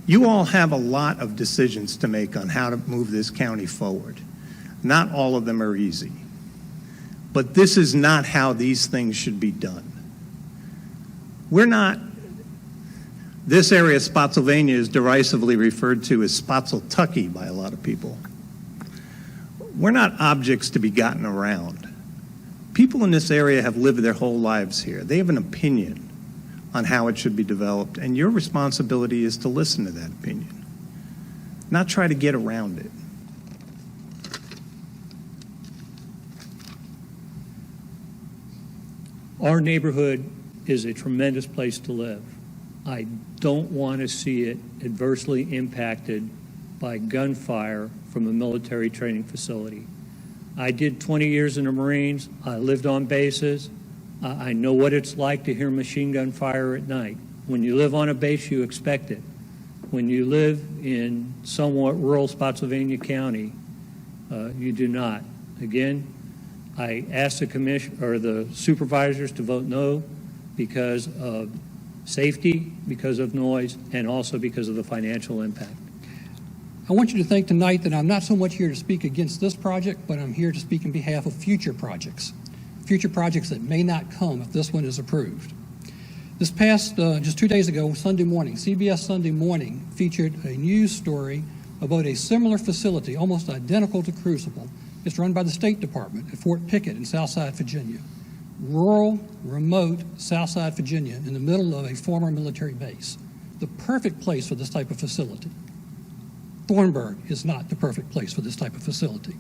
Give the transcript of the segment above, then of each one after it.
You all have a lot of decisions to make on how to move this county forward. Not all of them are easy. But this is not how these things should be done. This area of Spotsylvania is derisively referred to as Spotsyltucky by a lot of people. We're not objects to be gotten around. People in this area have lived their whole lives here. They have an opinion on how it should be developed, and your responsibility is to listen to that opinion, not try to get around it. Our neighborhood is a tremendous place to live. I don't want to see it adversely impacted by gunfire from a military training facility. I did 20 years in the Marines. I lived on bases. I know what it's like to hear machine gun fire at night. When you live on a base, you expect it. When you live in somewhat rural Spotsylvania County, you do not. Again, I asked the commission or the supervisors to vote no because of safety, because of noise, and also because of the financial impact. I want you to think tonight that I'm not so much here to speak against this project, but I'm here to speak in behalf of future projects that may not come if this one is approved. This past, just 2 days ago, Sunday morning, CBS Sunday Morning featured a news story about a similar facility, almost identical to Crucible. It's run by the State Department at Fort Pickett in Southside, Virginia. Rural, remote Southside, Virginia, in the middle of a former military base. The perfect place for this type of facility. Thornburg is not the perfect place for this type of facility.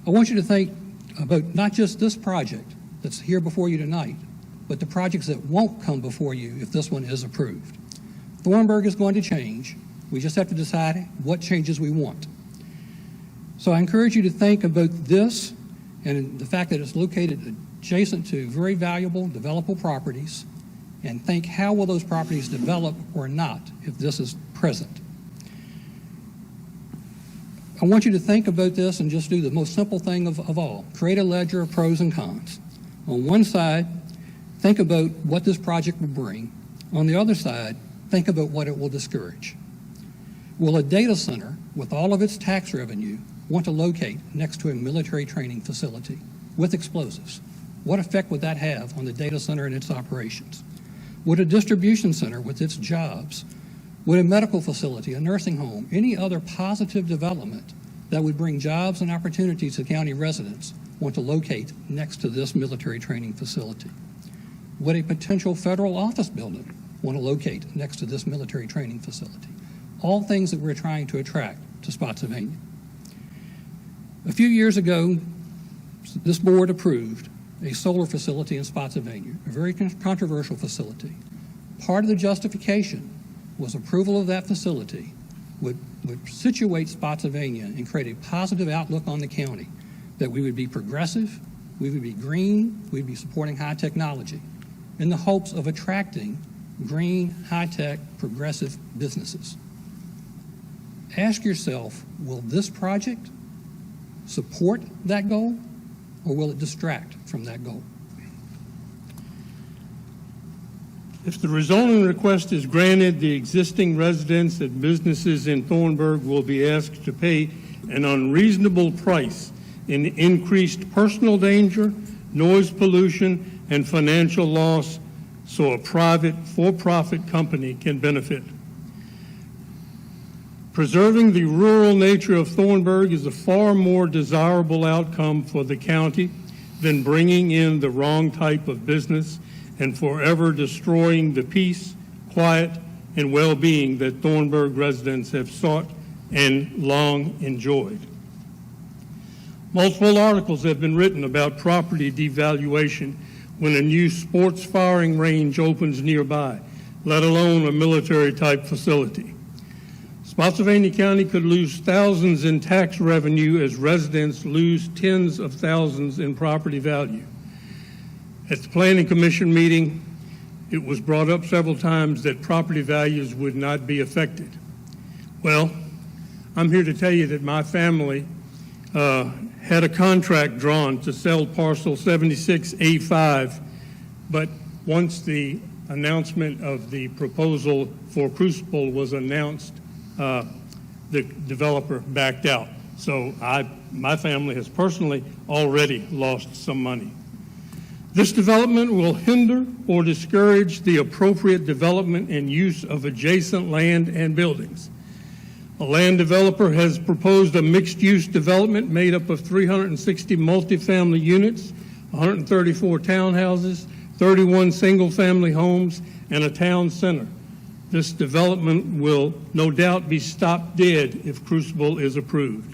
I want you to think about not just this project that's here before you tonight, but the projects that won't come before you if this one is approved. Thornburg is going to change. We just have to decide what changes we want. So I encourage you to think about this and the fact that it's located adjacent to very valuable developable properties, and think how will those properties develop or not if this is present. I want you to think about this and just do the most simple thing of all. Create a ledger of pros and cons. On one side, think about what this project will bring. On the other side, think about what it will discourage. Will a data center, with all of its tax revenue, want to locate next to a military training facility with explosives? What effect would that have on the data center and its operations? Would a distribution center with its jobs, would a medical facility, a nursing home, any other positive development that would bring jobs and opportunities to county residents want to locate next to this military training facility? Would a potential federal office building want to locate next to this military training facility? All things that we're trying to attract to Spotsylvania. A few years ago, this board approved a solar facility in Spotsylvania, a very controversial facility. Part of the justification was approval of that facility would situate Spotsylvania and create a positive outlook on the county, that we would be progressive, we would be green, we'd be supporting high technology, in the hopes of attracting green, high-tech, progressive businesses. Ask yourself, will this project support that goal, or will it distract from that goal? If the rezoning request is granted, the existing residents and businesses in Thornburg will be asked to pay an unreasonable price in increased personal danger, noise pollution, and financial loss so a private, for-profit company can benefit. Preserving the rural nature of Thornburg is a far more desirable outcome for the county than bringing in the wrong type of business and forever destroying the peace, quiet, and well-being that Thornburg residents have sought and long enjoyed. Multiple articles have been written about property devaluation when a new sports firing range opens nearby, let alone a military-type facility. Spotsylvania County could lose thousands in tax revenue as residents lose tens of thousands in property value. At the Planning Commission meeting, it was brought up several times that property values would not be affected. Well, I'm here to tell you that my family had a contract drawn to sell parcel 76A5, but once the announcement of the proposal for Crucible was announced, the developer backed out. So my family has personally already lost some money. This development will hinder or discourage the appropriate development and use of adjacent land and buildings. A land developer has proposed a mixed-use development made up of 360 multifamily units, 134 townhouses, 31 single-family homes, and a town center. This development will no doubt be stopped dead if Crucible is approved.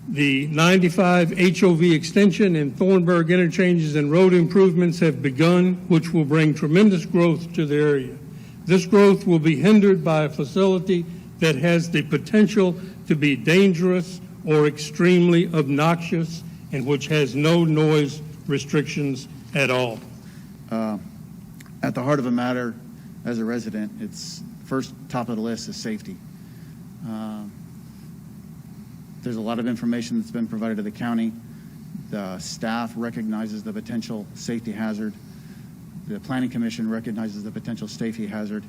The 95 HOV extension and Thornburg interchanges and road improvements have begun, which will bring tremendous growth to the area. This growth will be hindered by a facility that has the potential to be dangerous or extremely obnoxious and which has no noise restrictions at all. At the heart of the matter, as a resident, it's first top of the list is safety. There's a lot of information that's been provided to the county. The staff recognizes the potential safety hazard. The Planning Commission recognizes the potential safety hazard.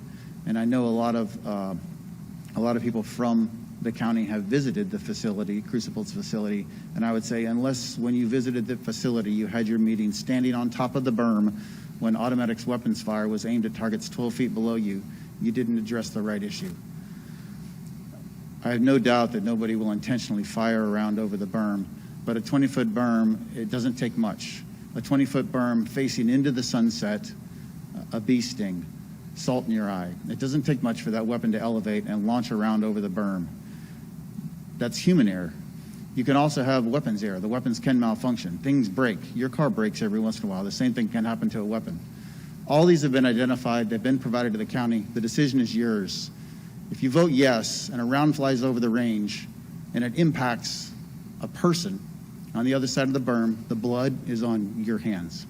And I know a lot of people from the county have visited the facility, Crucible's facility, and I would say unless when you visited the facility you had your meeting standing on top of the berm when automatic weapons fire was aimed at targets 12 feet below you, you didn't address the right issue. I have no doubt that nobody will intentionally fire around over the berm, but a 20-foot berm, it doesn't take much. A 20-foot berm facing into the sunset, a bee sting, salt in your eye. It doesn't take much for that weapon to elevate and launch around over the berm. That's human error. You can also have weapons error. The weapons can malfunction. Things break. Your car breaks every once in a while. The same thing can happen to a weapon. All these have been identified. They've been provided to the county. The decision is yours. If you vote yes and a round flies over the range and it impacts a person on the other side of the berm, the blood is on your hands.